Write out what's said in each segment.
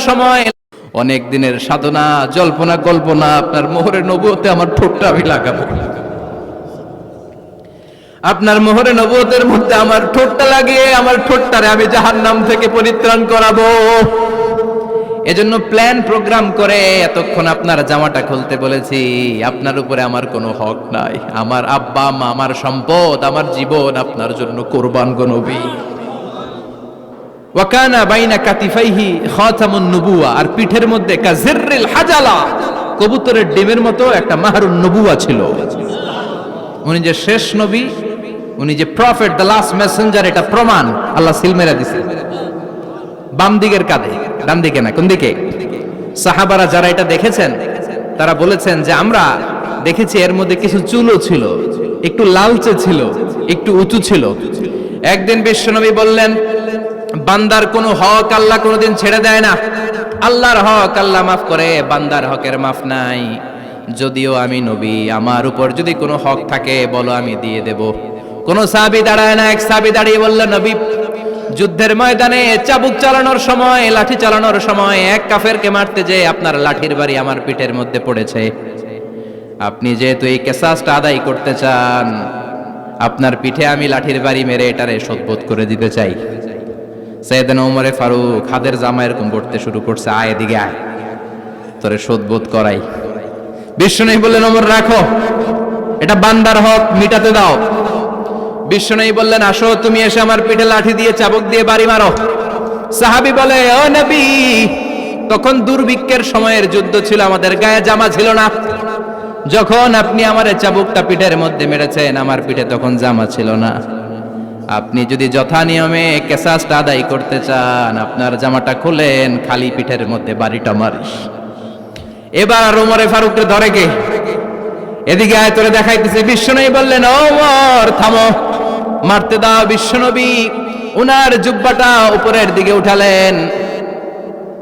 সময়, অনেক দিনের সাধনা, জল্পনা কল্পনা, আপনার মোহরে নবুয়তে আমার ঠোঁটটা আমি লাগাবো, আপনার মোহরে নবুয়তের মধ্যে আমার ঠোঁটটা লাগিয়ে আমার ঠোঁটটারে আমি জাহান্নাম থেকে পরিত্রাণ করাবো। এজন্য প্ল্যান প্রোগ্রাম করে এতক্ষণ আপনার জামাটা খুলতে বলেছি। আপনার উপরে আমার কোনো হক নাই। আমার আব্বা মা, আমার সম্পদ, আমার জীবন আপনার জন্য কোরবান গো নবী। ওয়াকানা বাইনা কাতিফাইহি খাতামুন নবুয়া, আর পিঠের মধ্যে কাজিররিল হাজালা, কবুতরের ডিমের মতো একটা মাহরুন নবুয়া ছিল। উনি যে শেষ নবী, উনি যে প্রফেট, দ্য লাস্ট মেসেঞ্জার, এটা প্রমাণ আল্লাহ সিল মেরা দিছে বাম দিকের কাঁধে, ডান দিকে না। কোন দিকে? সাহাবারা যারা এটা দেখেছেন তারা বলেছেন যে আমরা দেখেছি এর মধ্যে কিছু চুলও ছিল, একটু লালচে ছিল, একটু উঁচু ছিল। একদিন বিশ্বনবী বললেন, বান্দার কোনো হক আল্লাহ কোনোদিন ছেড়ে দেয় না। আল্লাহর হক আল্লাহ মাফ করে, বান্দার হকের মাফ নাই। যদিও আমি নবী, আমার উপর যদি কোনো হক থাকে বলো, আমি দিয়ে দেব। কোন সাহাবী দাঁড়ায় না। এক সাহাবী দাঁড়িয়ে বললেন, নবী, যুদ্ধের ময়দানে চাবুক চালানোর সময়, লাঠি চালানোর সময় এক কাফেরকে মারতে যেয়ে আপনার লাঠির বাড়ি আমার পিঠের মধ্যে পড়েছে। আপনি যেহেতু এই কিসাসটা আদায় করতে চান, আপনার পিঠে আমি লাঠির বাড়ি মেরে এটারে শোধবোধ করে দিতে চাই। সাইয়েদনা ওমরে ফারুক হাদের জামা এরকম পড়তে শুরু করছে, আয় এদিকে আয়, তোরে শোধবোধ করাই। বিশ্বনবী বললেন, ওমর রাখো, এটা বান্দার হক, মিটাতে দাও। বিশ্বনবী বললেন, আসো তুমি এসে আমার পিঠে লাঠি দিয়ে চাবুক দিয়ে বাড়ি মারো। সাহাবী বলে, ও নবী, তখন দুর্ভিক্ষের সময়ের যুদ্ধ ছিল, আমাদের গায়ে জামা ছিল না। যখন আপনি আমার চাবুকটা পিঠের মধ্যে মেরেছেন, আমার পিঠে তখন জামা ছিল না। আপনি যদি যথা নিয়মে কিসাসটা আদায় করতে চান, আপনার জামাটা খুলেন, খালি পিঠের মধ্যে বাড়িটা মারিস। এবার ওমরে ফারুককে ধরে কে? এদিকে আয়, তোরে দেখাইতেছে। বিশ্বনবী বললেন, ওমর থামো, মারতে দাও। বিশ্বনবী উনার জুব্বাটা উপরের দিকে উঠালেন,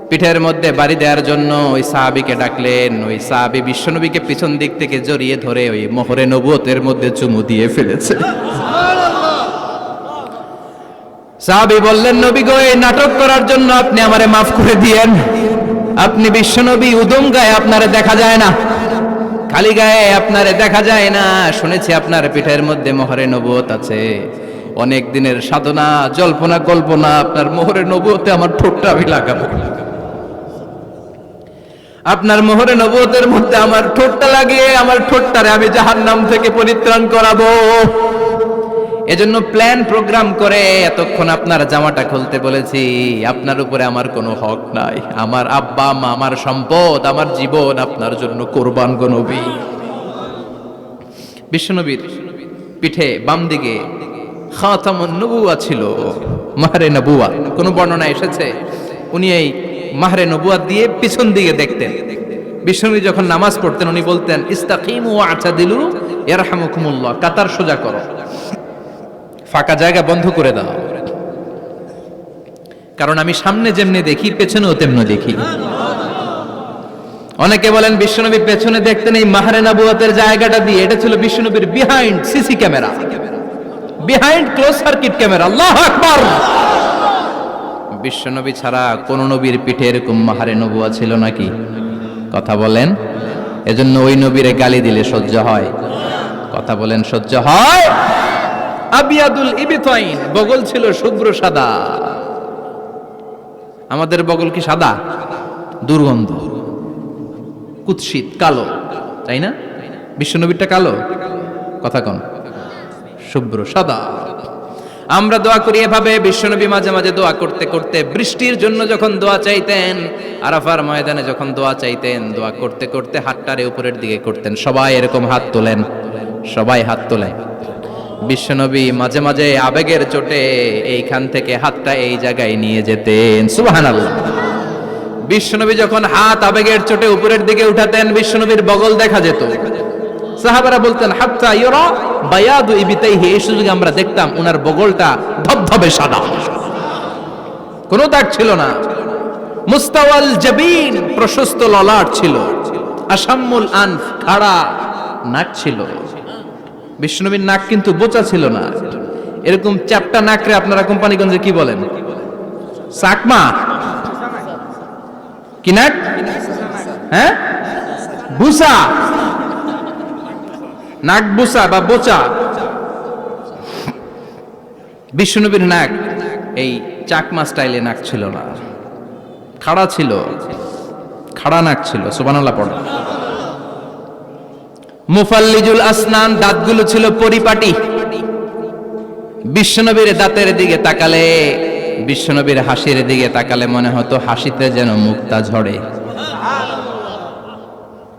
পিঠের মধ্যে বাড়ি দেওয়ার জন্য ওই সাহাবীকে ডাকলেন। ওই সাহাবী বিশ্বনবীকে পিছন দিক থেকে জড়িয়ে ধরে ওই মোহরে নবুয়তের মধ্যে চুমু দিয়ে ফেলেছে। সাহাবী বললেন, নবী গো, এই নাটক করার জন্য আপনি আমারে মাফ করে দিয়েন। আপনি বিশ্বনবী, উদম গায়ে আপনারে দেখা যায় না, খালি গায়ে আপনারে দেখা যায় না। শুনেছি আপনার পিঠের মধ্যে মোহরে নবুয়ত আছে। অনেক দিনের সাধনা, জল্পনা কল্পনা, আপনার মোহরে নবুয়তে আমার ঠোঁটটা আমি লাগাবো, আপনার মোহরে নবুয়তের মধ্যে আমার ঠোঁটটা লাগিয়ে আমার ঠোঁটটারে আমি জাহান্নাম থেকে পরিত্রাণ করাবো। এজন্য প্ল্যান প্রোগ্রাম করে এতক্ষণ আপনার জামাটা খুলতে বলেছি। আপনার উপরে আমার কোনো হক নাই। আমার আব্বা মা, আমার সম্পদ, আমার জীবন আপনার জন্য কোরবান গো নবী। বিশ্বনবীর পিঠে বাম দিকে খাতামুন নবুয়া ছিল, মাহরে নবুয়া। কোন বর্ণনা এসেছে উনি এই মাহরে নবুয়া দিয়ে পিছন দিকে দেখতেন। বিশ্বনবী যখন নামাজ পড়তেন উনি বলতেন, ইস্তাকিমু ওয়া'তাদিলু ইয়ারহামুকুমুল্লাহ, কাতার সোজা করো, ফাঁকা জায়গা বন্ধ করে দাও। কারণ আমি সামনে যেমনি দেখি, পেছনেও তেমনি দেখি। অনেকে বলেন বিশ্বনবী পেছনে দেখতেন এই মাহরে নবুয়তের জায়গাটা দিয়ে। এটা ছিল বিশ্বনবীর behind CC camera, behind close circuit camera. আল্লাহু আকবার। বিশ্বনবী ছাড়া কোন নবীর পিঠে এরকম মাহরে নবুয়া ছিল নাকি? কথা বলেন। এজন্য ওই নবীরে গালি দিলে সহ্য হয়? কথা বলেন, সহ্য হয়? আবিয়াদুল ইবতাইন, বগল ছিল শুভ্র সাদা। আমাদের বগল কি সাদা? দুর্গন্ধ, কুৎসিত, কালো, তাই না? বিশ্বনবীরটা কালো? কথা কন, শুভ্র সাদা। আমরা দোয়া করি এভাবে। বিশ্বনবী মাঝে মাঝে দোয়া করতে করতে বৃষ্টির জন্য যখন দোয়া চাইতেন, আরাফার ময়দানে যখন দোয়া চাইতেন, দোয়া করতে করতে হাতটারে উপরের দিকে করতেন। সবাই এরকম হাত তোলেন, সবাই হাত তোলেন। বিশ্বনবী মাঝে মাঝে আবেগের চোটে এইখান থেকে হাতটা এই জায়গায় নিয়ে যেতেন। সুবহানাল্লাহ। বিশ্বনবী যখন হাত আবেগের চোটে উপরের দিকে উঠাতেন, বিশ্বনবীর বগল দেখা যেত। সাহাবারা বলতেন, হাত্তা ইউরা বায়াদু ইবতাইহি, এই সুযোগে আমরা দেখতাম ওনার বগলটা ধবধবে সাদা, কোনো দাগ ছিল না। মুস্তাওয়াল জাবিন, প্রশস্ত ললাট ছিল। আসাম্মুল আনফ, খাড়া নাক ছিল। বিশ্বনবীর নাক কিন্তু বোচা ছিল না। এরকম চ্যাপটা নাকরে আপনারা কোম্পানিগঞ্জে কি বলেন? চাকমা। কি নাক? হ্যাঁ, বুসা, নাক বুসা বা বোচা। বিশ্বনবীর নাক এই চাকমা স্টাইলে নাক ছিল না, খাড়া ছিল, খাড়া নাক ছিল। সুবহানাল্লাহ পড়ো। মুফাল্লিজুল আসনান, দাঁতগুলো ছিল পরিপাটি। বিশ্বনবীর দাঁতের দিকে তাকালে, বিশ্বনবীর হাসির দিকে তাকালে মনে হতো হাসিতে যেন মুক্তা ঝরে।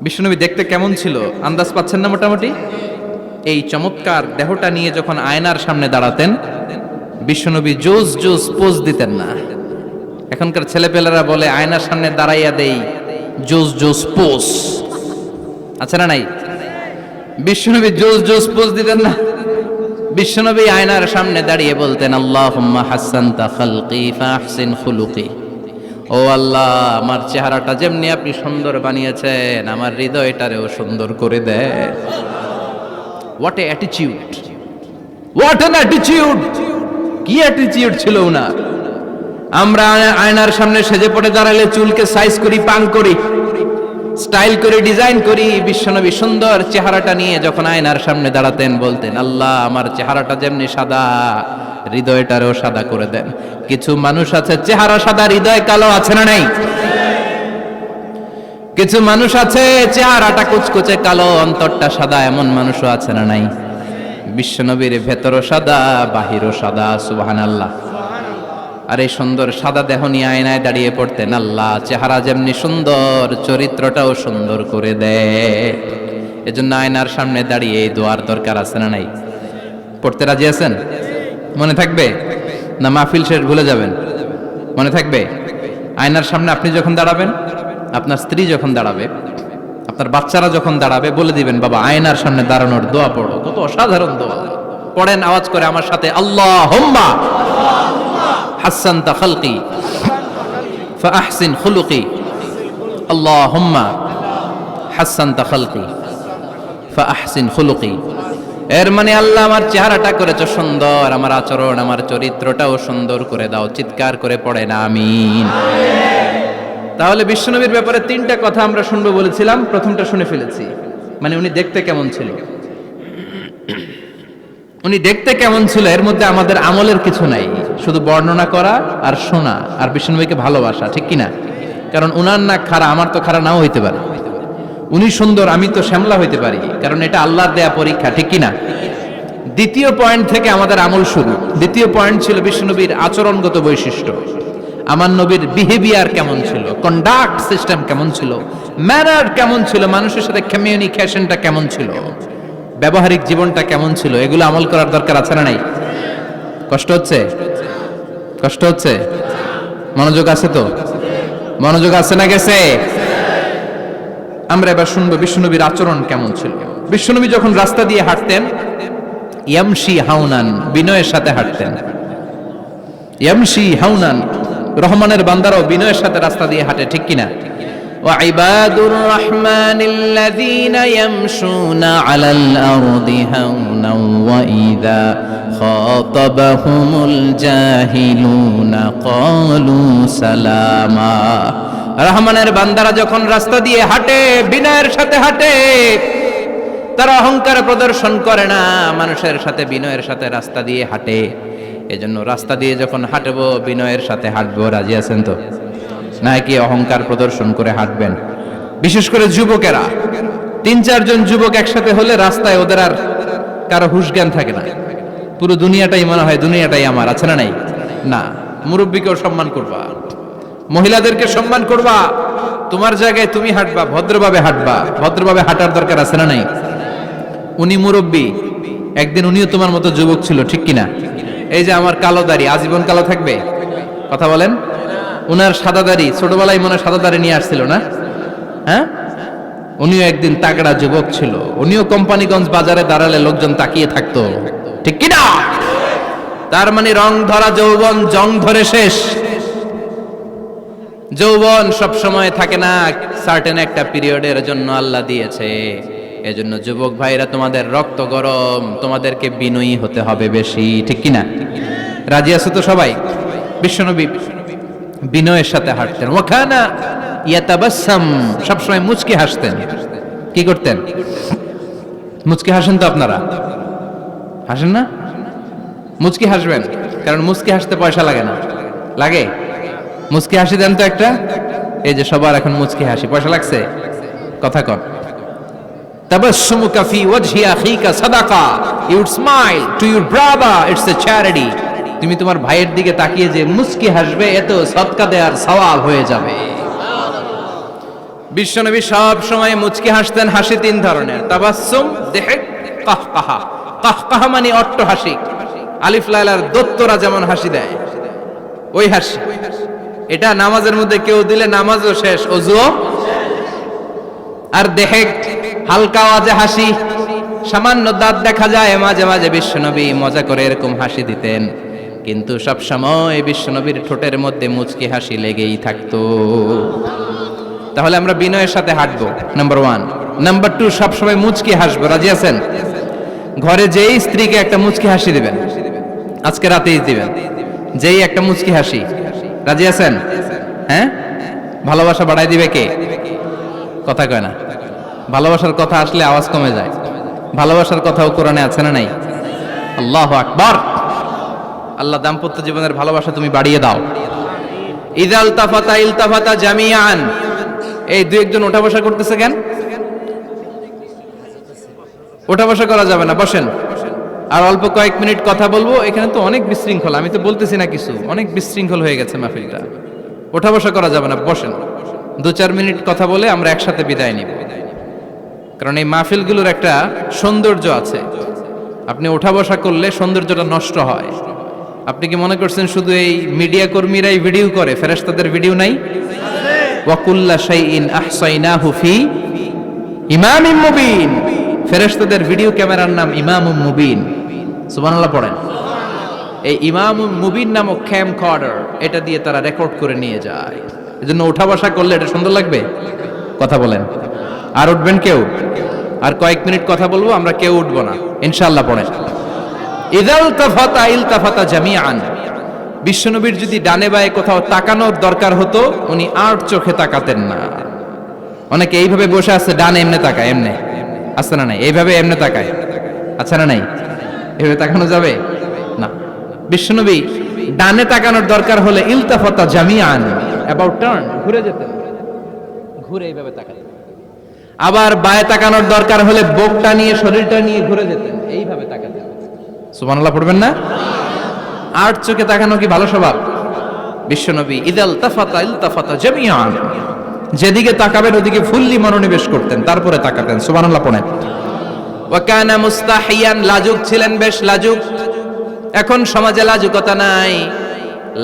বিশ্বনবী দেখতে কেমন ছিল আন্দাজ পাচ্ছেন না মোটামুটি? এই চমৎকার দেহটা নিয়ে যখন আয়নার সামনে দাঁড়াতেন, বিশ্বনবী জোস জোস পোজ দিতেন না। এখনকার ছেলেপেলেরা বলে আয়নার সামনে দাঁড়াইয়া দেই জোস জোস পোজ, আছে না নাই? বিশ্বনবী জোস জোস পোজ দিতেন না। বিশ্বনবী আয়নার সামনে দাঁড়িয়ে বলতেন, আল্লাহুম্মা হাসানতা খালকি ফাহসিন খুলুকি। ও আল্লাহ, আমার চেহারাটা যেমনি আপনি সুন্দর বানিয়েছেন, আমার হৃদয়টারেও সুন্দর করে দেন। What a attitude, what an attitude! কি অ্যাটিটিউড ছিল ওনার! আমরা আয়নার সামনে সেজে পড়ে দাঁড়ালে চুলকে সাইজ করি, পাং করি, স্টাইল করে, ডিজাইন করি। বিশ্বনবী সুন্দর চেহারাটা নিয়ে যখন আয়নার সামনে দাঁড়াতেন বলতেন, আল্লাহ, আমার চেহারাটা যেমনি সাদা, হৃদয়টারেও সাদা করে দেন। কিছু মানুষ আছে চেহারা সাদা, হৃদয় কালো, আছে না নাই? কিছু মানুষ আছে চেহারাটা কুচকুচে কালো, অন্তরটা সাদা, এমন মানুষও আছে না নাই? বিশ্বনবীর ভেতরও সাদা, বাহিরও সাদা। সুবহানাল্লাহ। আর এই সুন্দর সাদা দেহ নিয়ে আয়নায় দাঁড়িয়ে পড়তেন, আল্লাহ, চেহারা যেমনি সুন্দর, চরিত্রটাও সুন্দর করে দেয়। এজন্য আয়নার সামনে দাঁড়িয়ে এই দোয়ার দরকার, আছে না নাই? পড়তে রাজি আছেন? মনে থাকবে না মাহফিল শেষ ভুলে যাবেন? মনে থাকবে? আয়নার সামনে আপনি যখন দাঁড়াবেন, আপনার স্ত্রী যখন দাঁড়াবে, আপনার বাচ্চারা যখন দাঁড়াবে, বলে দিবেন, বাবা, আয়নার সামনে দাঁড়ানোর দোয়া পড়ো। কত অসাধারণ দোয়া! পড়েন আওয়াজ করে আমার সাথে, আল্লাহুম্মা হাসানতা খালকি ফাহসিন খুলুকি। আল্লাহুম্মা হাসানতা খালকি ফাহসিন খুলুকি। এর মানে, আল্লাহ, আমার চেহারাটা করেছো সুন্দর, আমার আচরণ, আমার চরিত্রটাও সুন্দর করে দাও। চিৎকার করে পড়েন আমিন। তাহলে বিশ্বনবীর ব্যাপারে তিনটা কথা আমরা শুনবো বলেছিলাম, প্রথমটা শুনে ফেলেছি। মানে উনি দেখতে কেমন ছিল, উনি দেখতে কেমন ছিল, এর মধ্যে আমাদের আমলের কিছু নাই, শুধু বর্ণনা করা আর শোনা আর বিশ্বনবীকে ভালোবাসা, ঠিক কিনা? কারণ উনার না খাড়া, আমার তো খাড়া নাও হইতে পারে। উনি সুন্দর, আমি তো শ্যামলা হইতে পারি, কারণ এটা আল্লাহর দেয়া পরীক্ষা, ঠিক কিনা? দ্বিতীয় পয়েন্ট থেকে আমাদের আমল শুরু। দ্বিতীয় পয়েন্ট ছিল বিশ্বনবীর আচরণগত বৈশিষ্ট্য। আমার নবীর বিহেভিয়ার কেমন ছিল, কন্ডাক্ট সিস্টেম কেমন ছিল, ম্যানার কেমন ছিল, মানুষের সাথে কমিউনিকেশনটা কেমন ছিল, ব্যবহারিক জীবনটা কেমন ছিল, এগুলো আমল করার দরকার, আছে না নাই? কষ্ট হচ্ছে? কষ্ট হচ্ছে? মনোযোগ আছে তো? মনোযোগ আছে না গেছে? আমরা এবার শুনবো বিশ্বনবীর আচরণ কেমন ছিল। বিশ্বনবী যখন রাস্তা দিয়ে হাঁটতেন, ইয়ামশি হাউনান, বিনয়ের সাথে হাঁটতেন। ইয়ামশি হাউনান, রহমানের বান্দারাও বিনয়ের সাথে রাস্তা দিয়ে হাঁটে, ঠিক কিনা? ওয়াইবাদুর রহমানিল্লাযীনা ইয়ামশুনা আলাল আরদি হাওনা ওয়া ইযা খাতাবাহুমুল জাহিলুনা ক্বালু সালামা। রহমানের বান্দারা যখন রাস্তা দিয়ে হাঁটে, বিনয়ের সাথে হাঁটে, তারা অহংকার প্রদর্শন করে না, মানুষের সাথে বিনয়ের সাথে রাস্তা দিয়ে হাঁটে। এজন্য রাস্তা দিয়ে যখন হাঁটবো, বিনয়ের সাথে হাঁটবো। রাজি আছেন তো? নাকি অহংকার প্রদর্শন করে হাঁটবেন? বিশেষ করে যুবকেরা, 3-4 জন যুবক একসাথে হলে রাস্তায় ওদের আর কারো হুঁশ জ্ঞান থাকে না, পুরো দুনিয়াটাই মনে হয় দুনিয়াটাই আমার, আছে না নাই? না, মুরব্বীকেও সম্মান করবা, মহিলাদেরকে সম্মান করবা, তোমার জায়গায় তুমি হাঁটবা, ভদ্রভাবে হাঁটবা। ভদ্রভাবে হাঁটার দরকার, আছে না নাই? উনি মুরব্বী, একদিন উনিও তোমার মতো যুবক ছিল, ঠিক কিনা? এই যে আমার কালো দাড়ি, আজীবন কালো থাকবে? কথা বলেন। উনার সাদা দাড়ি, ছোটবেলায় মনে সাদা দাড়ি নিয়ে আসছিল না? হ্যাঁ, উনিও একদিন তাগড়া যুবক ছিল, উনিও কোম্পানিগঞ্জ বাজারে দাঁড়ালে লোকজন তাকিয়ে থাকতো, ঠিক কিনা? তার মানে রং ধরা যৌবন জং ধরে শেষ। যৌবন সব সময় থাকে না, সার্টেন একটা পিরিয়ডের জন্য আল্লাহ দিয়েছে। এজন্য যুবক ভাইরা, তোমাদের রক্ত গরম, তোমাদেরকে বিনয়ী হতে হবে বেশি, ঠিক কিনা? রাজি আছো তো সবাই? বিশ্বনবী বিনয়ের সাথে হাঁটতেন। ওয়াকানা ইয়াতাবাসসাম, সবসময় মুচকি হাসতেন। কি করতেন? মুচকি হাসেন তো আপনারা? হাসেন না? মুচকি হাসবেন, কারণ মুচকি হাসতে পয়সা লাগে না। লাগে? মুচকি হাসি দেন তো একটা। এই যে সবার এখন মুচকি হাসি, পয়সা লাগছে? কথা কন। তাবাসসুমুকা ফি ওয়াজহি আখিকা সাদাকা, you would smile to your brother, it's a charity. তুমি তোমার ভাইয়ের দিকে তাকিয়ে যে মুচকি হাসবে, এত সদকা দেওয়ার সওয়াব হয়ে যাবে। বিশ্বনবী সব সময় মুচকি হাসতেন। হাসি তিন ধরনের, তাবাসসুম, দিহক, কাহকাহা। কাহকাহা মানে অট্টহাসি, আলিফ লাইলার দত্তরা যেমন হাসি দেয় ওই হাসি। এটা নামাজের মধ্যে কেউ দিলে নামাজও শেষ, ওযুও। আর দেহেক, হালকা আওয়াজে হাসি, সামান্য দাঁত দেখা যায় মাঝে মাঝে। বিশ্বনবী মজা করে এরকম হাসি দিতেন, কিন্তু সব সময় বিশ্বনবীর ঠোঁটের মধ্যে মুচকি হাসি লেগেই থাকতো। তাহলে আমরা বিনয়ের সাথে হাঁটবো, নাম্বার 1। নাম্বার 2, সব সময় মুচকি হাসবো। রাজি আছেন? ঘরে যেই স্ত্রীকে একটা মুচকি হাসি দিবেন, আজকে রাতেই দিবেন, যেই একটা মুচকি হাসি। রাজি আছেন? হ্যাঁ? ভালোবাসা বাড়াই দিবে কে? কথা কয় না। ভালোবাসার কথা আসলে আওয়াজ কমে যায়। ভালোবাসার কথাও কোরআনে আছে না নাই? আল্লাহু আকবার। আল্লাহ দাম্পত্য জীবনের ভালোবাসা তুমি বাড়িয়ে দাও। ইযাল তাফাতা ইলতাফাতা জামিআন। এই দুই একজন ওঠা বসা করতেছে কেন? ওঠা বসা করা যাবে না, বসেন। আর অল্প কয়েক মিনিট কথা বলবো। এখানে তো অনেক বিশৃঙ্খলা, আমি তো বলতেছি না কিছু, অনেক বিশৃঙ্খল হয়ে গেছে মাহফিলটা। ওঠা বসা করা যাবে না, বসেন। 2-4 মিনিট কথা বলে আমরা একসাথে বিদায় নিব। কারণ এই মাহফিলগুলোর একটা সৌন্দর্য আছে, আপনি ওঠা বসা করলে সৌন্দর্যটা নষ্ট হয়। আপনি কি মনে করছেন শুধু এই মিডিয়া কর্মীরাই ভিডিও করে, ফেরেশতাদের ভিডিও নাই? ওয়া কুল্লা শাইইন আহসাইনাহু ফি ইমামিম মুবিন। ফেরেশতাদের ভিডিও ক্যামেরার নাম ইমামুম মুবিন। সুবহানাল্লাহ পড়েন। এই ইমামুম মুবিন নামক ক্যামকর্ডার, এটা দিয়ে তারা রেকর্ড করে নিয়ে যায়। এজন্য ওঠা বসা করলে এটা সুন্দর লাগবে। কথা বলেন। আর উঠবেন কেউ? আর কয়েক মিনিট কথা বলবো, আমরা কেউ উঠবো না ইনশাআল্লাহ। পড়েন। ইযাল তাফাতা ইলতাফাতা জামিআন। বিশ্বনবীর যদি ডানে বায়ে কোথাও তাকানোর দরকার হতো, উনি আর চোখে তাকাতেন না। অনেকে এইভাবে বসে আছে, ডানে এমনে তাকায়, এমনে আছে না নাই? এইভাবে এমনে তাকায়, আছে না নাই? এইভাবে তাকানো যাবে না। বিশ্বনবী ডানে তাকানোর দরকার হলে ইলতাফাতা জামিআন, অ্যাবাউট টার্ন, ঘুরে যেতেন, ঘুরে এইভাবে তাকাতেন। আবার বায়ে তাকানোর দরকার হলে বুকটা নিয়ে, শরীরটা নিয়ে ঘুরে যেতেন, এইভাবে তাকাতেন। সুবহানাল্লাহ পড়বেন না? আর চোখে তাকানো কি ভালো স্বভাব? বিশ্বনবী ইযাল তাফাতা ইলতাফাতা জামিআন, যেদিকে তাকাবেন ওদিকে ফুল্লি মনোনিবেশ করতেন, তারপরে তাকাতেন। সুবহানাল্লাহ পড়েন। ওয়া কানা মুস্তাহিয়ান, লাজুক ছিলেন, বেশ লাজুক। এখন সমাজে লাজুকতা নাই,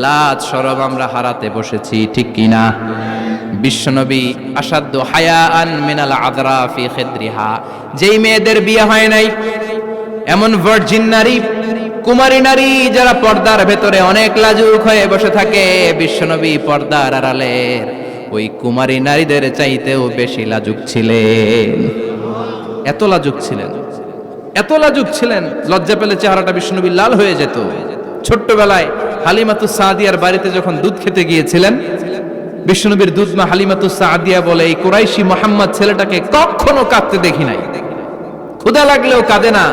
লাজ শরম আমরা হারাতে বসেছি, ঠিক কি না? বিশ্বনবী আসাদ্দু হায়াআন মিনাল আযরা ফি খিদরিহা, যেই মেয়েদের বিয়ে হয় নাই, এমন ভার্জিন নারী, কুমারী নারী যারা পর্দার ভেতরে অনেক লাজুক হয়ে বসে থাকে, বিশ্বনবী পর্দার আড়ালের ওই কুমারী নারীদের চাইতেও বেশি লাজুক ছিলেন। এত লাজুক ছিলেন, এত লাজুক ছিলেন, লজ্জা পেলে চেহারাটা বিশ্বনবী লাল হয়ে যেত। ছোট্টবেলায় হালিমাতুস সাদিয়ার বাড়িতে যখন দুধ খেতে গিয়েছিলেন, বিশ্বনবীর দুধমা হালিমাতুস সাদিয়া বলে, এই কুরাইশি মুহাম্মদ ছেলেটাকে কখনো কাঁদতে দেখি নাই। ক্ষুধা লাগলেও কাঁদে না,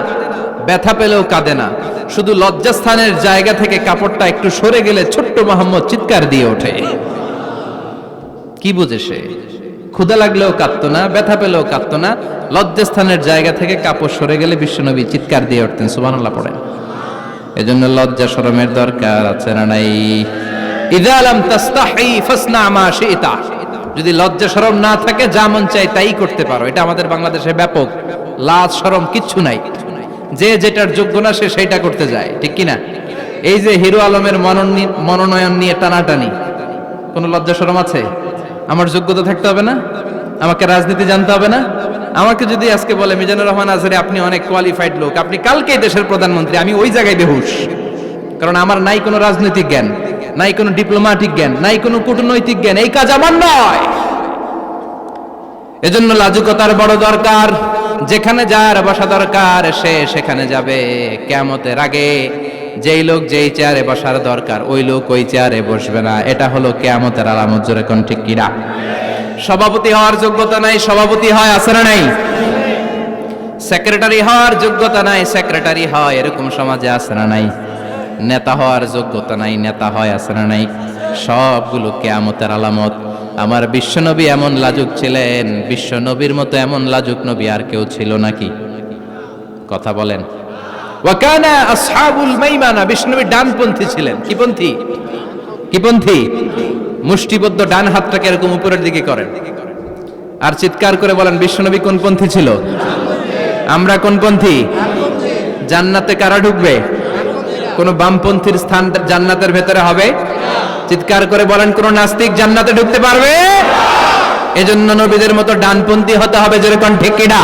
ব্যথা পেলেও কাঁদে না, শুধু লজ্জাস্থানের জায়গা থেকে কাপড়টা একটু সরে গেলে ছোট্ট মুহাম্মদ চিৎকার দিয়ে ওঠে। কি বুঝে সে? ক্ষুধা লাগলেও কাঁদতো না, ব্যথা পেলেও কাঁদতো না, লজ্জাস্থানের জায়গা থেকে কাপড় সরে গেলে বিশ্বনবী চিৎকার দিয়ে উঠতেন। সুবহানাল্লাহ পড়েন। এজন্য লজ্জা শরমের দরকার আছে না নাই? ইযা লাম তাস্তাহি ফাসনা মা শিতা, যদি লজ্জা শরম না থাকে যা মন চায় তাই করতে পারো। এটা আমাদের বাংলাদেশে ব্যাপক। লাজ শরম কিচ্ছু নাই, যে যেটার যোগ্য না সে সেইটা করতে যায়, ঠিক কি না? এই যে হিরো আলমের মনোনয়ন নিয়ে টানাটানি, কোনো লজ্জা শরম আছে? আমার যোগ্যতা থাকতে হবে না? আমাকে রাজনীতি জানতে হবে না? আমাকে যদি আজকে বলে মিজানুর রহমান আজহারি আপনি অনেক কোয়ালিফাইড লোক, আপনি কালকেই দেশের প্রধানমন্ত্রী, আমি ওই জায়গায় বেহুশ। কারণ আমার নাই কোনো রাজনৈতিক জ্ঞান, নাই কোনো ডিপ্লোম্যাটিক জ্ঞান, নাই কোনো কূটনৈতিক জ্ঞান, এই কাজ আমার নয়। এজন্য লাজুকতার বড় দরকার। যেখানে যার বসা দরকার সে সেখানে যাবে। কিয়ামতের আগে যেই লোক যেই চেয়ারে বসার দরকার ওই লোক ওই চেয়ারে বসবে না। এটা হলো কিয়ামতের আলামত। জোরে কোন ঠিক কিনা? সভাপতি হওয়ার যোগ্যতা নাই, সভাপতি হয়, আছে না নাই? সেক্রেটারি হওয়ার যোগ্যতা নাই, সেক্রেটারি হয়, এরকম সমাজে আছে না নাই? নেতা হওয়ার যোগ্যতা নাই, নেতা হয়, আছে না নাই? সবগুলো কিয়ামতের আলামত। আমার বিশ্বনবী এমন লাজুক ছিলেন, বিশ্বনবীর মতো এমন লাজুক নবী আর কেউ ছিল নাকি? কথা বলেন। ওয়া কানা আসহাবুল মাইমানা, বিশ্বনবী ডানপন্থী ছিলেন। কি পন্থী? কি পন্থী? মুষ্টিবদ্ধ ডান হাতটাকে এরকম উপরের দিকে করেন আর চিৎকার করে বলেন, বিশ্বনবী কোন পন্থী ছিল? আমরা কোন পন্থী? জান্নাতে কারা ঢুকবে? কোন বামপন্থীর স্থান জান্নাতের ভেতরে হবে? চিৎকার করে বলেন, কোন নাস্তিক জান্নাতে ঢুকতে পারবে? এজন্য নবীদের মতো ডানপন্থী হতে হবে, যেরকম ঠিক কিনা?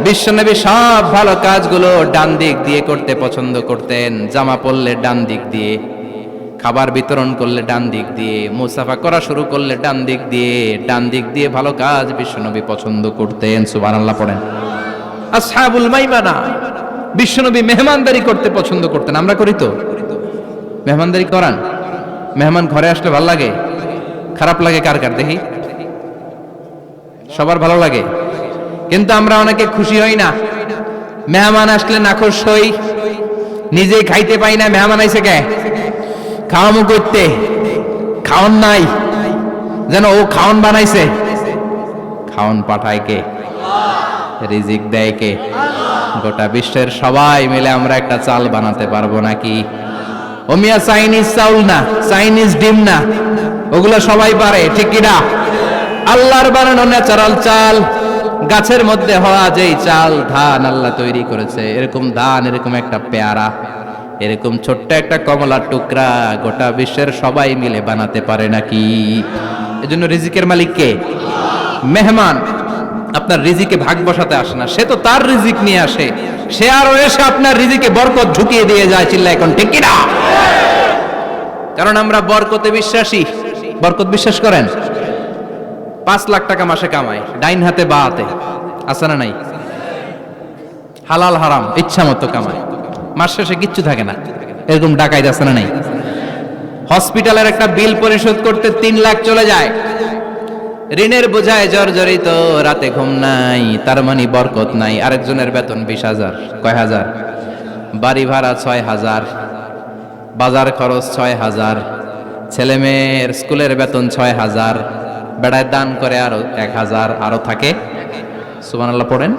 বিশ্বনবী সব ভালো কাজগুলো ডান দিক দিয়ে করতে পছন্দ করতেন। জামা পরলে ডান দিক দিয়ে, খাবার বিতরণ করলে ডান দিক দিয়ে, মুসাফা করা শুরু করলে ডান দিক দিয়ে, ডান দিক দিয়ে ভালো কাজ বিশ্বনবী পছন্দ করতেন। সুবহানাল্লাহ পড়েন। আসহাবুল মাইমানা, বিশ্বনবী মেহমানদারি করতে পছন্দ করতেন। আমরা করি তো? মেহমানদারি করান? মেহমান ঘরে আসলে ভালো লাগে? খারাপ লাগে কার কার দেখি? সবার ভালো লাগে, কিন্তু আমরা অনেকে খুশি হই না। মেহমান আসলে নাখোশ হই, নিজেই খাইতে পাই না। মেহমান আইছে কে? খাওয়ামু করতে, খাওন নাই, যেন ও খাওন বানাইছে। খাওন পাঠায় কে? রিজিক দেয় কে? গোটা বিশ্বের সবাই মিলে আমরা একটা চাল বানাতে পারবো নাকি? ও মিয়া চাইনিজ চাউল না, চাইনিজ ডিম না, ওগুলো সবাই পারে, ঠিক কিনা? আল্লাহর বানানো ন্যাচারাল চাল, গাছের মধ্যে হওয়া যেই চাল, ধান আল্লাহ তৈরি করেছে, এরকম ধান, এরকম একটা পেয়ারা, এরকম ছোট্ট একটা কমলার টুকরা গোটা বিশ্বের সবাই মিলে বানাতে পারে নাকি? এজন্য রিজিকের মালিক কে? মেহমান আপনার রিজিকে ভাগ বসাতে আসে না, সে তো তার রিজিক নিয়ে আসে, সে আরো এসে আপনার রিজিকে বরকত ঢুকিয়ে দিয়ে যায়। চিল্লা এখন ঠিক কিনা? কারণ আমরা বরকতে বিশ্বাসী। বরকত বিশ্বাস করেন? 5 লাখ টাকা মাসে কামায়, ডাইন হাতে বা হাতে, আছে না নাই? হালাল হারাম ইচ্ছা মতো কামায়, মাস শেষে কিচ্ছু থাকে না, এরকম ডাকাইত আছে না নাই? হসপিটালের একটা বিল পরিশোধ করতে 3 লাখ চলে যায়, ঋণের বোঝায় জর্জরিত, রাতে ঘুম নাই, তার মানে বরকত নাই। আরেকজনের বেতন 20,000, কয় হাজার? বাড়ি ভাড়া 6,000, বাজার খরচ 6,000, ছেলে মেয়ের স্কুলের বেতন 6,000, বেড়ায় দান করে আরো 1,000, আরো থাকে। সুবহানাল্লাহ পড়েন।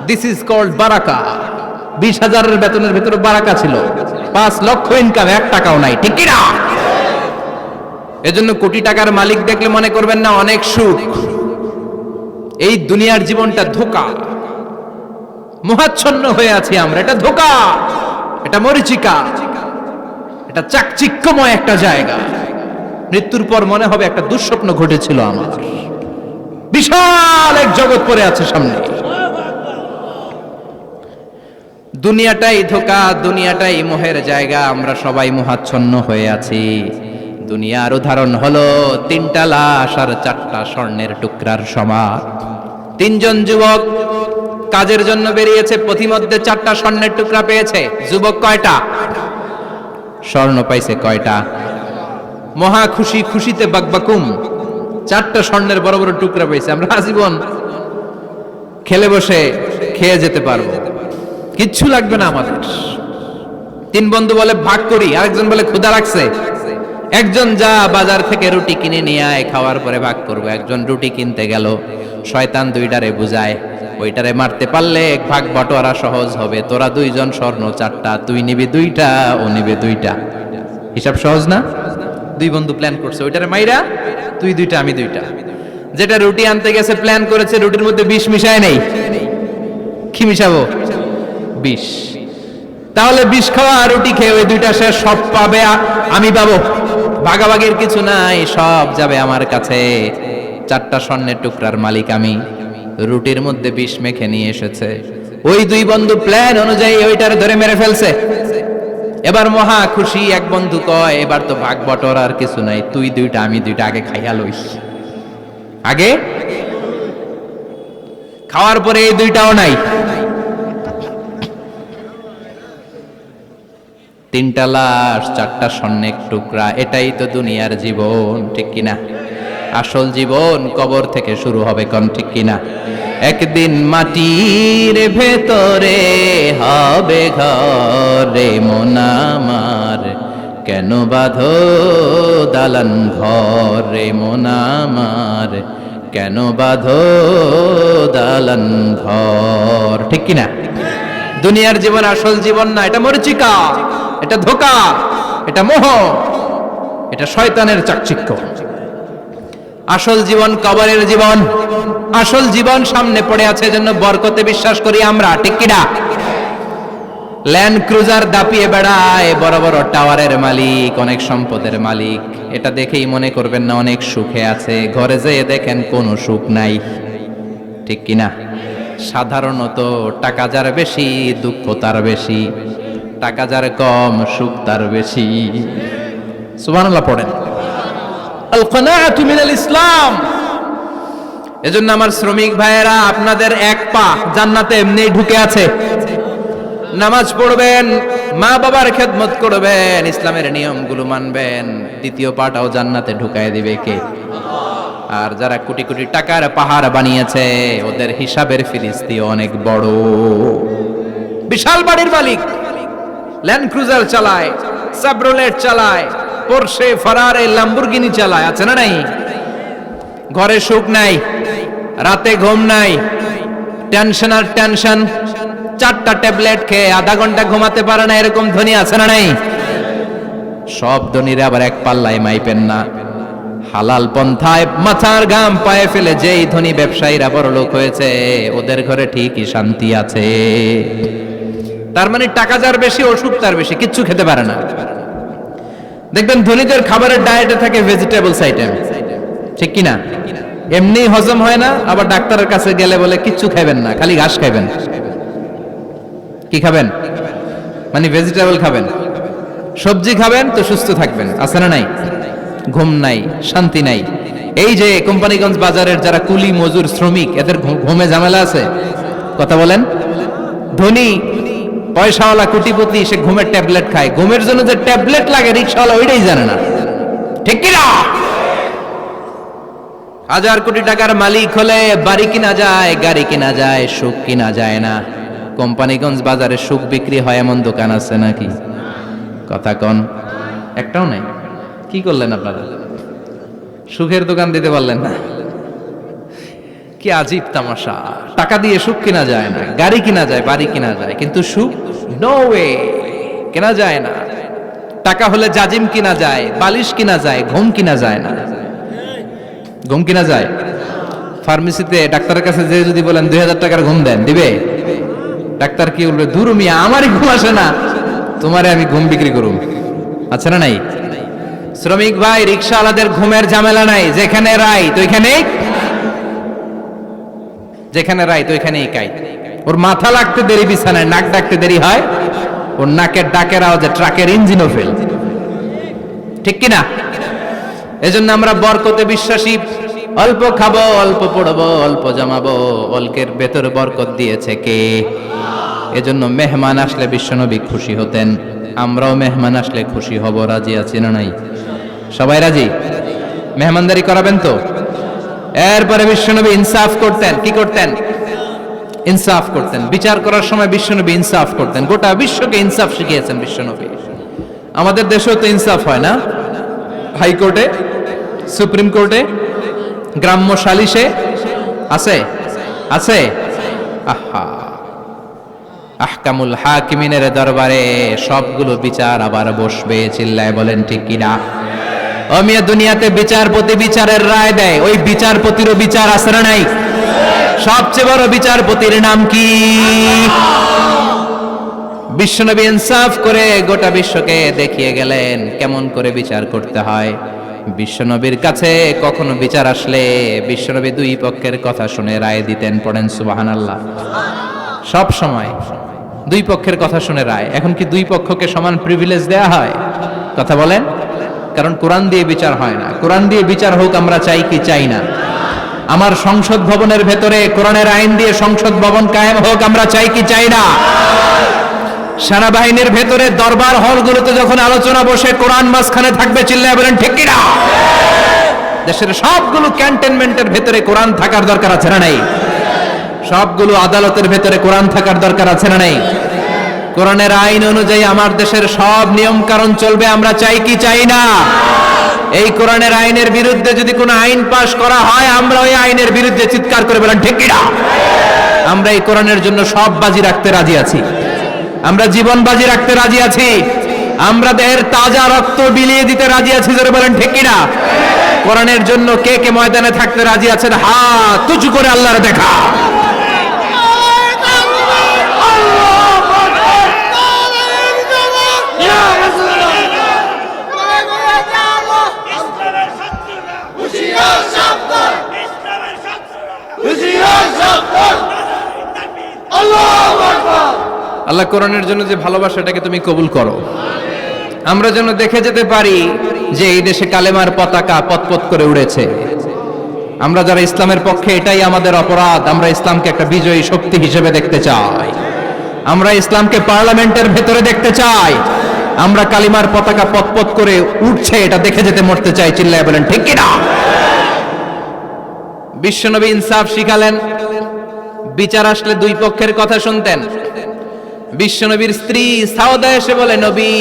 দিস ইজ কল্ড বারাকা। 20,000-এর বেতনের ভেতরে বারাকা ছিল। 5 লক্ষ ইনকাম, 1 টাকাও নাই, ঠিক কিনা? এজন্য কোটি টাকার মালিক দেখলে মনে করবেন না অনেক সুখ। এই দুনিয়ার জীবনটা ধোঁকা, মোহাচ্ছন্ন হয়ে আছি আমরা। এটা ধোঁকা, এটা মরিচিকা, এটা চাকচিক্যময় একটা জায়গা। মৃত্যুর পর মনে হবে একটা দুঃস্বপ্ন ঘটেছিল আমার। বিশাল এক জগৎ পড়ে আছে সামনে। দুনিয়াটাই ধোঁকা, দুনিয়াটাই মোহের জায়গা। আমরা সবাই মোহাচ্ছন্ন হয়ে আছি। দুনিয়ার উদাহরণ হলো 3টা লাশ আর 4টা স্বর্ণের টুকরার সমান। 3 জন যুবক কাজের জন্য বেরিয়েছে, পথিমধ্যে 4টা স্বর্ণের টুকরা পেয়েছে। যুবক কয়টা? স্বর্ণ পাইছে কয়টা? মহা খুশি, খুশিতে বাকবাকুম, 4টা স্বর্ণের বড় বড় টুকরা পেয়েছে। আমরা আজীবন খেলে বসে খেয়ে যেতে পারবো, কিচ্ছু লাগবে না আমাদের। 3 বন্ধু বলে ভাগ করি, আরেকজন বলে ক্ষুধা লাগছে। একজন যা বাজার থেকে রুটি কিনে নিয়ে আয়, খাওয়ার পরে ভাগ করবো। একজন রুটি কিনতে গেল, শয়তান 2টারে বুঝায়, ওইটারে মারতে পারলে ভাগ বটোয়ারা সহজ হবে। তোরা 2 জন স্বর্ণ 4টা, তুই নিবি 2টা, ও নিবে 2টা। হিসাব সহজ না? 2 বন্ধু প্ল্যান করছে, ওইটারে মাইরা তুই 2টা, আমি 2টা। যেটা রুটি আনতে গেছে প্ল্যান করেছে, রুটির মধ্যে বিষ মিশায় নেই। কি মিশাবো? বিষ। তাহলে বিষ খাওয়া আর রুটি খেয়ে ওই 2টা সে সব পাবে, আমি পাবো। ভাগাভাগির কিছু নাই, সব যাবে আমার কাছে। 4টা স্বর্ণের টুকরার মালিক আমি। রুটির মধ্যে বিষ মেখে নিয়ে এসেছে। ওই 2 বন্ধু প্ল্যান অনুযায়ী ওইটার ধরে মেরে ফেলছে। এবার মহা খুশি। এক বন্ধু কয়, এবার তো ভাগ বটর আর কিছু নাই, তুই 2টা, আমি 2টা, আগে খাইয়া লইস। আগে খাওয়ার পরে এই 2টাও নাই। 3টা লাশ, 4টা স্বর্ণের টুকরা, এটাই তো দুনিয়ার জীবন, ঠিক কিনা? আসল জীবন কবর থেকে শুরু হবে, কোন ঠিক কিনা? একদিন মাটির ভেতরে হবে ঘর রে মন আমার, কেন বাঁধো দালান ঘর রে মন আমার, কেন বাঁধো দালান ঘর, ঠিক কিনা? দুনিয়ার জীবন আসল জীবন না, এটা মরিচিকা, এটা ধোঁকা, এটা মোহ, এটা শয়তানের চাকচিক্য। আসল জীবন কবরের জীবন, আসল জীবন সামনে পড়ে আছে, জন্য বরকতে বিশ্বাস করি আমরা, ঠিক কিনা? ল্যান্ড ক্রুজার দাপিয়ে বেড়ায়, বড় বড় টাওয়ারের মালিক, অনেক সম্পদের মালিক, এটা দেখেই মনে করবেন না অনেক সুখে আছে, ঘরে যেয়ে দেখেন কোনো সুখ নাই, ঠিক কিনা? সাধারণত টাকা যার বেশি দুঃখ তার বেশি, টাকা যার কম সুখ তার বেশি। সুবহানাল্লাহ পড়েন। আল কানাআতু মিনাল ইসলাম। এজন্য আমার শ্রমিক ভাইয়েরা, আপনাদের এক পা জান্নাতে এমনি ঢুকে আছে। নামাজ পড়বেন, মা বাবার খেদমত করবেন, ইসলামের নিয়মগুলো মানবেন, দ্বিতীয় পাটাও জান্নাতে ঢুকায় দিবে কে? আর যারা কোটি কোটি টাকার পাহাড় বানিয়েছে, ওদের হিসাবের ফিরিস্তি অনেক বড়। বিশাল বাড়ির মালিক, ল্যান্ড ক্রুজার চালায়, সাবরোলেট চালায়, পোরশে, ফারারে, ল্যাম্বরগিনি চালায়, আছে না নাই? ঘরে সুখ নাই, রাতে ঘুম নাই, টেনশন আর টেনশন, 4টা ট্যাবলেট খেয়ে আধা ঘন্টা ঘুমাতে পারে না, এরকম ধনী আছে না নাই? সব ধনীরা আবার এক পাল্লায় মাইপেন না। হালাল পন্থায় মাথার ঘাম পায়ে ফেলে যেই ধনী ব্যবসায়ীরা বড় লোক হয়েছে, ওদের ঘরে ঠিকই শান্তি আছে। তার মানে টাকা যার বেশি, অসুখ তার বেশি, কিচ্ছু খেতে পারে না। দেখবেন ধনীদের খাবারের ডায়েটে থাকে ভেজিটেবলস আইটেম, ঠিক কিনা? এমনি হজম হয় না, আবার ডাক্তারের কাছে গেলে বলে কিচ্ছু খাবেন না, খালি ঘাস খাবেন। কি খাবেন? মানে ভেজিটেবল খাবেন, সবজি খাবেন তো সুস্থ থাকবেন, আছে না নাই? ঘুম নাই, শান্তি নাই। এই যে কোম্পানিগঞ্জ বাজারের যারা কুলি মজুর শ্রমিক, এদের ঘুমে ঝামেলা আছে, কথা বলেন? ধনী পয়সাওয়ালা কোটিপতি, সে ঘুমের ট্যাবলেট খায়, ঘুমের জন্য যে ট্যাবলেট লাগে রিকশাওয়ালা ওইটাই জানে না, ঠিক কিনা? 1000 কোটি টাকার মালিক হলে বাড়ি কিনা যায়, গাড়ি কিনা যায়, সুখ কিনা যায় না। কোম্পানিগঞ্জ বাজারে সুখ বিক্রি হয় এমন দোকান আছে নাকি? কথা কন, একটাও নাই। কি করলেন আপনারা? সুখের দোকান দিতে পারলেন না? কি আজীব তামাশা! টাকা দিয়ে সুখ কিনা যায় না, গাড়ি কিনা যায়, বাড়ি কিনা যায়, কিন্তু সুখ নো ওয়ে, কেনা যায় না। টাকা হলে জাজিম কিনা যায়, বালিশ কিনা যায়, ঘুম কিনা যায় না। ঘুম কিনা যায়? ফার্মেসিতে ডাক্তারের কাছে যে যদি বলেন 2000 টাকার ঘুম দেন, দিবে? ডাক্তার কি বলবে? দূর মিয়া, আমারই ঘুম আসে না, তোমারে আমি ঘুম বিক্রি করুম, আছে না নাই? শ্রমিক ভাই, রিকশাওয়ালাদের ঘুমের ঝামেলা নাই, যেখানে রাই তো ওইখানেই, যেখানে রাই তো ওইখানেই কাই। ওর মাথা লাগতে দেরি বিছানায়, নাক ডাকতে দেরি হয়, ওর নাকের ডাকের আওয়াজে ট্রাকের ইঞ্জিনও ফেল, ঠিক কিনা? এজন্য আমরা বরকতে বিশ্বাসী। অল্প খাবো, অল্প পড়বো, অল্প জমাবো, অল্পের ভেতর বরকত দিয়েছে কে? এজন্য মেহমান আসলে বিশ্বনবী খুশি হতেন, আমরাও মেহমান আসলে খুশি হব। রাজি আছি না নাই? সবাই রাজি? মেহমানদারি করাবেন তো? এরপরে বিশ্বনবী ইনসাফ করতেন। কি করতেন? ইনসাফ করতেন। বিচার করার সময় বিশ্বনবী ইনসাফ করতেন। গোটা বিশ্বকে ইনসাফ শিখিয়েছেন বিশ্বনবী। আমাদের দেশেও তো ইনসাফ হয় না? হাইকোর্টে, সুপ্রিম কোর্টে, গ্রাম্য সালিশে আছে, আছে। আহা, আহকামুল হাকিমিনের দরবারে সবগুলো বিচার আবার বসবে। চিল্লায় বলেন ঠিক কিনা? ও মিয়া, দুনিয়াতে বিচারপতি বিচারের রায় দেয়, ওই বিচারপতিরও বিচার আছে না নাই? সবচেয়ে বড় বিচারপতির নাম কি? বিশ্বনবী ইনসাফ করে গোটা বিশ্বকে দেখিয়ে গেলেন কেমন করে বিচার করতে হয়। বিশ্বনবীর কাছে কখনো বিচার আসলে বিশ্বনবী দুই পক্ষের কথা শুনে রায় দিতেন। পড়েন সুবহানাল্লাহ। সব সময় দুই পক্ষের কথা শুনে রায়। এখন কি দুই পক্ষকে সমান প্রিভিলেজ দেয়া হয়? কথা বলেন। কারণ কোরআন দিয়ে বিচার হয় না। কোরআন দিয়ে বিচার হোক আমরা চাই কি চাই না? আমার সংসদ ভবনের ভেতরে কোরআনের আইন দিয়ে সংসদ ভবন কায়েম হোক আমরা চাই কি চাই না? সেনাবাহিনীর ভেতরে দরবার হলগুলোতে যখন আলোচনা বসে কোরআন মাঝখানে থাকবে, চিল্লায় বলেন ঠিক কিনা? দেশের সবগুলো ক্যান্টনমেন্টের ভেতরে কোরআন থাকার দরকার আছে না নাই? সবগুলো আদালতের ভেতরে কোরআন থাকার দরকার আছে না নাই? কোরআনের আইন অনুযায়ী আমার দেশের সব নিয়ম কারণ চলবে, আমরা চাই কি চাই না? এই কোরআনের আইনের বিরুদ্ধে যদি কোনো আইন পাশ করা হয়, আমরা ওই আইনের বিরুদ্ধে চিৎকার করে বলেন ঠিক কি না? আমরা এই কোরআনের জন্য সব বাজি রাখতে রাজি আছি, আমরা জীবন বাজি রাখতে রাজি আছি, আমরা দেহের তাজা রক্ত বিলিয়ে দিতে রাজি আছি, জোরে বলেন ঠিক কি না? কোরআনের জন্য কে কে ময়দানে থাকতে রাজি আছেন? হাত উঁচু করে আল্লাহর দেখা। আল্লাহ কোরআনের জন্য যে ভালোবাসাটাকে তুমি কবুল করো, আমরা যেন দেখে যেতে পারি যে এই দেশে কালেমার পতাকা পতপত করে উড়েছে। আমরা যারা ইসলামের পক্ষে, এটাই আমাদের অপরাধ। আমরা ইসলামকে একটা বিজয়ী শক্তি হিসেবে দেখতে চাই, আমরা ইসলামকে পার্লামেন্টের ভেতরে দেখতে চাই, আমরা কালিমার পতাকা পতপত করে উঠছে এটা দেখে যেতে মরতে চাই। চিল্লায় বলেন ঠিক কিনা? বিশ্বনবী ইনসাফ শিখালেন, বিচার আসলে দুই পক্ষের কথা শুনতেন। বিশ্বনবীর স্ত্রী সাউদা এসে বলে, নবী,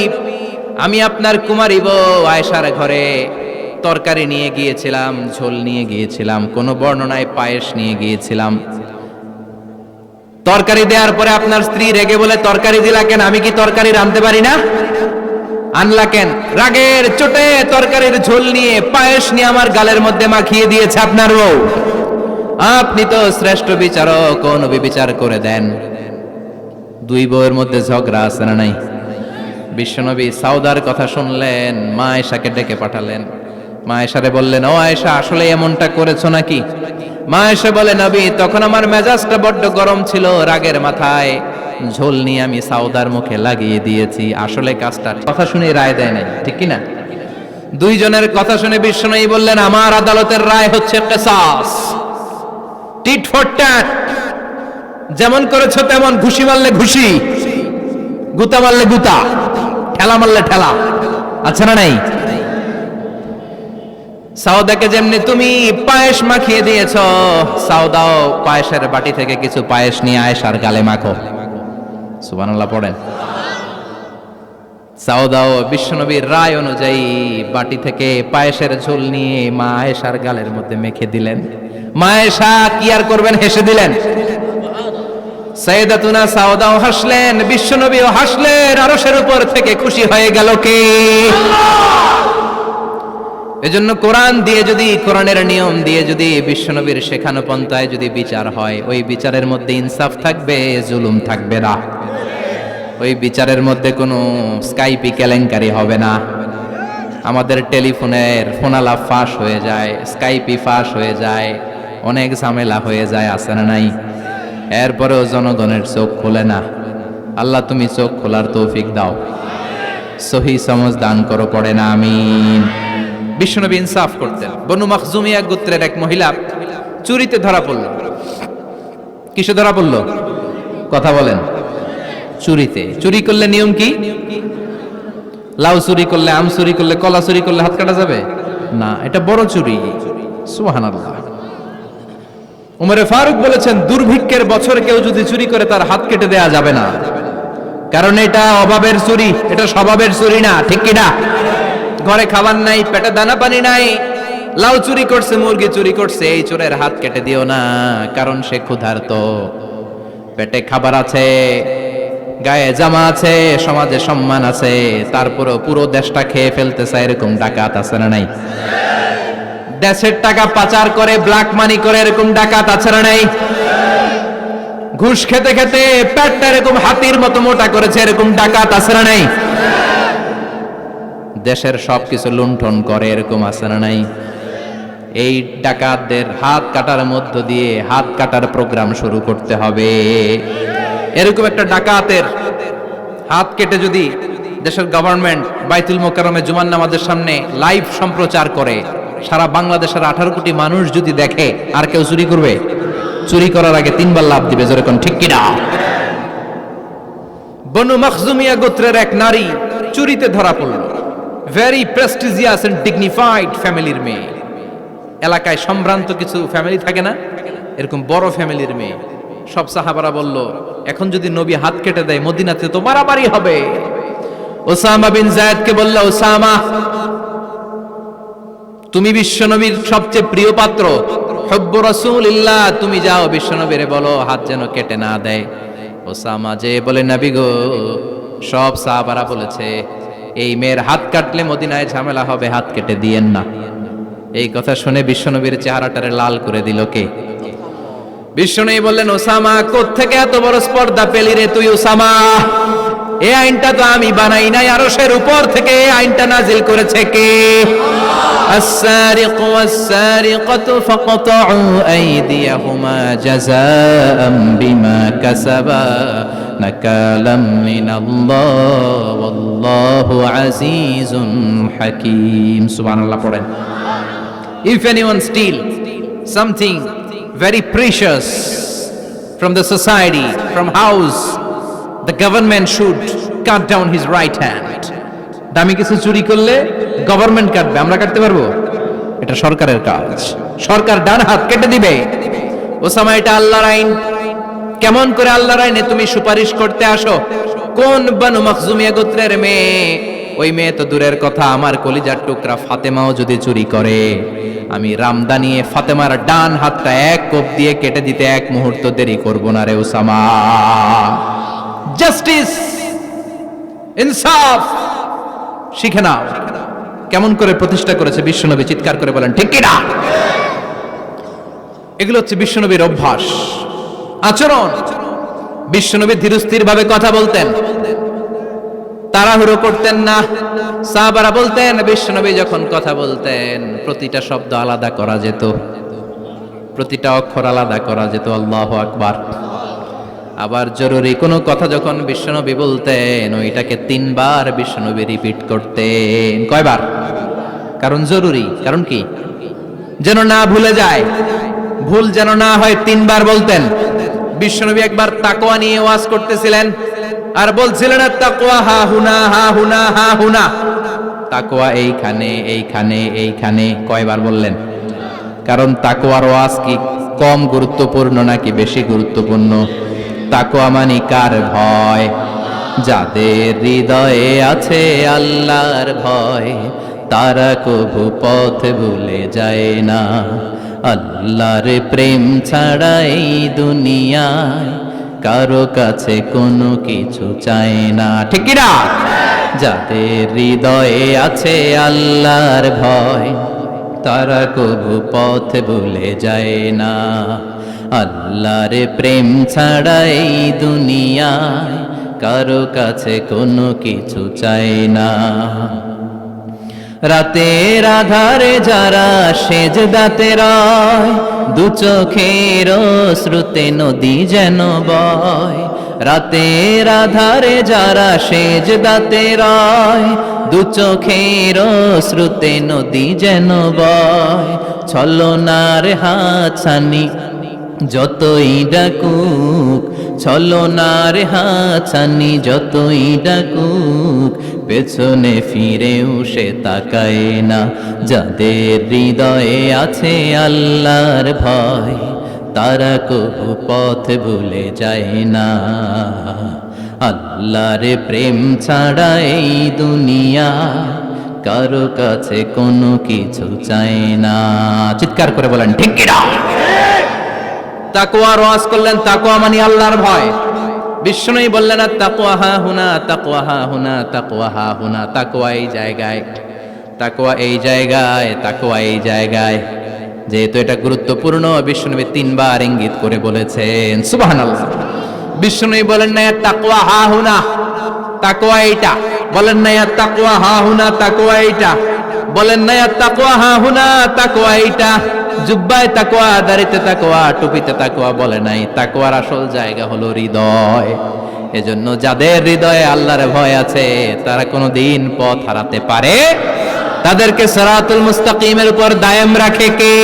আমি আপনার কুমারী বউ আয়েশার ঘরে তরকারি নিয়ে গিয়েছিলাম, ঝোল নিয়ে গিয়েছিলাম, কোন বর্ণনায় পায়েস নিয়ে গিয়েছিলাম। তরকারি দেওয়ার পরে আপনার স্ত্রী রেগে বলে, তরকারি দিলা কেন? আমি কি তরকারি রাঁধতে পারি না? আনলা কেন? রাগের চোটে তরকারির ঝোল নিয়ে পায়েস নিয়ে আমার গালের মধ্যে মাখিয়ে দিয়েছে আপনার বউ। আপনি তো শ্রেষ্ঠ বিচারক, ও নবী বিচার করে দেন। দুই বউয়ের মধ্যে ঝগড়া আছে না নাই? বিশ্বনবী সাউদার কথা শুনলেন, মা আয়েশাকে ডেকে পাঠালেন। মা আয়েশারে বললেন, ও আয়েশা, আসলে এমনটা করেছো নাকি? মা আয়েশা বলে, নবী, তখন আমার মেজাজটা বড্ড গরম ছিল, রাগের মাথায় ঝোল নিয়ে আমি সাউদার মুখে লাগিয়ে দিয়েছি। আসলে কাজটা কথা শুনে রায় দেয় নাই, ঠিক কি না? দুইজনের কথা শুনে বিশ্বনবী বললেন, আমার আদালতের রায় হচ্ছে কিসাস, টিট ফর ট্যাট। যেমন করেছো তেমন, ঘুষি মারলে ঘুষি, গুতা মারলে গুতা, ঠেলা মারলে ঠেলা, আছে না নাই? সাউদাকে যেমনি তুমি পায়েস মাখিয়ে দিয়েছ, সাউদাও পায়েসের বাটি থেকে কিছু পায়েস নিয়ে আয়েশার গালে মাখো। সুবহানাল্লাহ পড়েন। সাউদাও বিশ্বনবীর রায় অনুযায়ী বাটি থেকে পায়েসের ঝোল নিয়ে মা আয়েশার গালের মধ্যে মেখে দিলেন। মা আয়েশা কি আর করবেন, হেসে দিলেন। সাইয়েদাতুনা সাউদাও হাসলেন, বিশ্বনবীও হাসলেন। আরশের উপর থেকে খুশি হয়ে গেল কে? এজন্য কোরআন দিয়ে যদি, কোরআনের নিয়ম দিয়ে যদি, বিশ্বনবীর শেখানো পন্থায় যদি বিচার হয়, ওই বিচারের মধ্যে ইনসাফ থাকবে, জুলুম থাকবে না। ওই বিচারের মধ্যে কোনো স্কাইপি কেলেঙ্কারি হবে না। আমাদের টেলিফোনের ফোনালাপ ফাঁস হয়ে যায়, স্কাইপি ফাঁস হয়ে যায়, অনেক ঝামেলা হয়ে যায়, আছে না নাই? এরপরেও জনগণের চোখ খোলে না। আল্লাহ তুমি চোখ খোলার তৌফিক দাও, সহি সমঝ দান করো, পড়ে না আমিন। বিশ্বনবী ইনসাফ করতেন। বনু মাখজুমিয়া গোত্রের এক মহিলা চুরিতে ধরা পড়ল। কিসে ধরা পড়ল? কথা বলেন। চুরিতে। চুরি করলে নিয়ম কি? লাউ চুরি করলে, আম চুরি করলে, কলা চুরি করলে হাত কাটা যাবে না, এটা বড় চুরি। সুবহানাল্লাহ। উমরে ফারুক বলেছেন, দুর্ভিক্ষের বছর কেউ যদি চুরি করে তার হাত কেটে দেয়া যাবে না, কারণ এটা অভাবের চুরি, এটা স্বভাবের চুরি না, ঠিক কি না? ঘরে খাবার নাই, পেটে দানা পানি নাই, লাউ চুরি করছে, মুরগি চুরি করছে, এই চোরের হাত কেটে দিও না, কারণ সে ক্ষুধার্ত। পেটে খাবার আছে, গায়ে জামা আছে, সমাজে সম্মান আছে, তারপরও পুরো দেশটা খেয়ে ফেলতে চায়, এরকম ডাকাত আছে না নাই? দেশের টাকা পাচার করে, ব্ল্যাক মানি করে, এরকম ডাকাত আছে না নাই? ঘুষ খেতে খেতে পেটটা এরকম হাতির মতো মোটা করেছে, এরকম ডাকাত আছে না নাই? দেশের সবকিছু লুণ্ঠন করে, এরকম আছে না নাই? এই ডাকাতদের হাত কাটার মধ্য দিয়ে হাত কাটার প্রোগ্রাম শুরু করতে হবে। এরকম একটা ডাকাতের হাত কেটে যদি দেশের গভর্নমেন্ট বাইতুল মোকাররমে জুমার নামাজের সামনে লাইভ সম্প্রচার করে, সারা বাংলাদেশের 18 কোটি মানুষ যদি দেখে, আর কেউ চুরি করবে? চুরি করার আগে 3 বার লাভ দিবে, যেরকম ঠিক কিনা? বনু মাখজুমিয়া গোত্রের এক নারী চুরিতে ধরা পড়ল। ভেরি প্রেস্টিজিয়াস এন্ড ডিগনিফাইড ফ্যামিলির মেয়ে, এলাকায় সম্ভ্রান্ত কিছু ফ্যামিলি থাকে না, এরকম বড় ফ্যামিলির মেয়ে। সব সাহাবারা বলল, এখন যদি নবী হাত কেটে দেয় মদিনাতে তো মারামারি হবে। ওসামা বিন যায়েদকে বলল, ওসামা তুমি বিশ্বনবীর সবচেয়ে প্রিয় পাত্র, হুব্বু রাসূলিল্লাহ, তুমি যাও বিশ্বনবীরে বলো হাত যেন কেটে না দেয়। ওসামা যে বলে, নবী গো, সব সাহাবারা বলেছে এই মেয়ের হাত কাটলে মদিনায় ঝামেলা হবে, হাত কেটে দিয়েন না। এই কথা শুনে বিশ্বনবীর চেহারাটারে লাল করে দিল কে? বিশ্বনবী বললেন, ওসামা কোত্থেকে এত বড় স্পর্ধা পেলি রে তুই ওসামা? এই আইনটা তো আমি বানাই নাই, আরশের উপর থেকে এই আইনটা নাজিল করেছে কে? السارق والسارقة فاقطعوا أيديهما جزاء بما كسبا نكالا من الله والله عزيز حكيم. سبحان الله. পড়েন, if anyone steal something very precious from the society, from house, the government should cut down his right hand. দামি কিছু চুরি করলে গভর্নমেন্ট কাটবে, আমরা কাটতে পারবো? এটা সরকারের কাজ, সরকার ডান হাত কেটে দিবে। ওসামা, এটা আল্লাহর আইন। কেমন করে আল্লাহর আইনে তুমি সুপারিশ করতে আসো? কোন বানু মাখজুমিয়া গোত্রের মেয়ে? ওই মেয়ে তো দূরের কথা, আমার কলিজার টুকরা ফাতেমাও যদি চুরি করে, আমি রামদা নিয়ে ফাতেমার ডান হাতটা এক কোপ দিয়ে কেটে দিতে এক মুহূর্ত দেরি করব না রে ওসামা। জাস্টিস, ইনসাফ শিখে নাও। কেমন করে প্রতিষ্ঠা করেছে বিশ্বনবী, চিৎকার করে বলেন ঠিক কি না? এগুলো হচ্ছে বিশ্বনবীর অভ্যাস, আচরণ। বিশ্বনবী ধীরস্থির ভাবে কথা বলতেন, তাড়াহুড়ো করতেন না। সাহাবারা বলতেন, বিশ্বনবী যখন কথা বলতেন প্রতিটা শব্দ আলাদা করা যেত, প্রতিটা অক্ষর আলাদা করা যেত। আল্লাহু আকবার। আবার জরুরি কোনো কথা যখন বিশ্বনবী বলতেন, ওইটাকে 3 বার বিশ্বনবী রিপিট করতেন। কয়বার? কারণ জরুরি। কারণ কি? যেন না ভুলে যায়, ভুল যেন না হয়, 3 বার বলতেন। বিশ্বনবী একবার তাকওয়া নিয়ে ওয়াজ করতেছিলেন আর বলছিলেন, তাকওয়া হা হুনা হা হুনা হা হুনা, তাকওয়া এইখানে এইখানে এইখানে। কয়বার বললেন? কারণ তাকওয়ার ওয়াজ কি কম গুরুত্বপূর্ণ নাকি বেশি গুরুত্বপূর্ণ? তাকওয়া মানে কার ভয়? যাদের হৃদয়ে আছে আল্লাহর ভয়, তারা কভু পথ ভুলে যায় না। আল্লাহর প্রেম ছাড়া এই দুনিয়ায় কারো কাছে কোনো কিছু চায় না, ঠিক কি না? যাদের হৃদয়ে আছে আল্লাহর ভয়, তারা কভু পথ ভুলে যায় না। আল্লাহর প্রেম ছাড়া এই দুনিয়ায় কারো কাছে কোনো কিছু চায় না। রাতের আধারে যারা সেজদাতে রয়, দু চোখের শ্রুতে নদী যেন বয়। রাতের আধারে যারা সেজদাতে রয়, দু চোখের শ্রুতে নদী যেন বয়। ছলনার হাতছানি যতই ডাকুক, ছলনার হাতছানি যতই ডাকুক, পেছনে ফিরেও সে তাকায় না। যাদের হৃদয়ে আছে আল্লাহর ভয়, তারা কভু পথ ভুলে যায় না। আল্লাহর প্রেম ছাড়া এই দুনিয়া কারো কাছে কোনো কিছু চায় না। চিৎকার করে বলেন ঠিক কি না? তাকওয়ার ওয়াজ করলেন, তাকওয়া মানে আল্লাহর ভয়। বিষ্ণুই বললেন, তাকওয়া হা হুনা, তাকওয়া হা হুনা, তাকওয়া হা হুনা। তাকওয়া এই জায়গায়, তাকওয়া এই জায়গায়, তাকওয়া এই জায়গায়। যেহেতু এটা গুরুত্বপূর্ণ, বিষ্ণুনবী 3 বার ইঙ্গিত করে বলেছেন। সুবহানাল্লাহ। বিষ্ণুই বলেন না তাকওয়া হা হুনা, তাকওয়া এইটা। বলেন না তাকওয়া হা হুনা, তাকওয়া এইটা। বলেন না তাকওয়া হা হুনা, তাকওয়া এইটা। জুব্বায় তাকওয়া, দাড়িতে তাকওয়া, টুপিতে তাকওয়া বলে নাই। তাকওয়ার আসল জায়গা হলো হৃদয়। এজন্য যাদের হৃদয়ে আল্লাহর ভয় আছে, তারা কোনোদিন পথ হারাতে পারে। তাদেরকে সিরাতুল মুস্তাকিমের উপর দায়েম রাখে কে?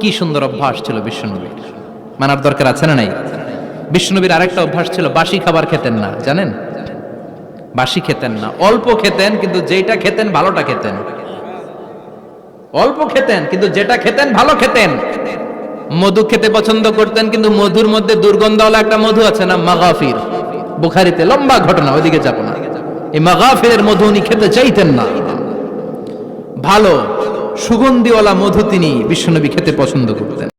কি সুন্দর অভ্যাস ছিল বিশ্বনবীর, মানার দরকার আছে না নাই? বিশ্বনবীর আরেকটা অভ্যাস ছিল, বাসি খাবার খেতেন না। জানেন? বাসি খেতেন না, অল্প খেতেন, কিন্তু যেটা খেতেন ভালোটা খেতেন। অল্প খেতেন, কিন্তু যেটা খেতেন ভালো খেতেন। মধু খেতে পছন্দ করতেন, কিন্তু মধুর মধ্যে দুর্গন্ধওয়ালা একটা মধু আছে না, মাগাফির, বুখারীতে লম্বা ঘটনা, ওইদিকে যাব না। এই মাগাফিরের মধু উনি খেতে চাইতেন না। ভালো সুগন্ধিওয়ালা মধু তিনি বিশ্বনবী খেতে পছন্দ করতেন।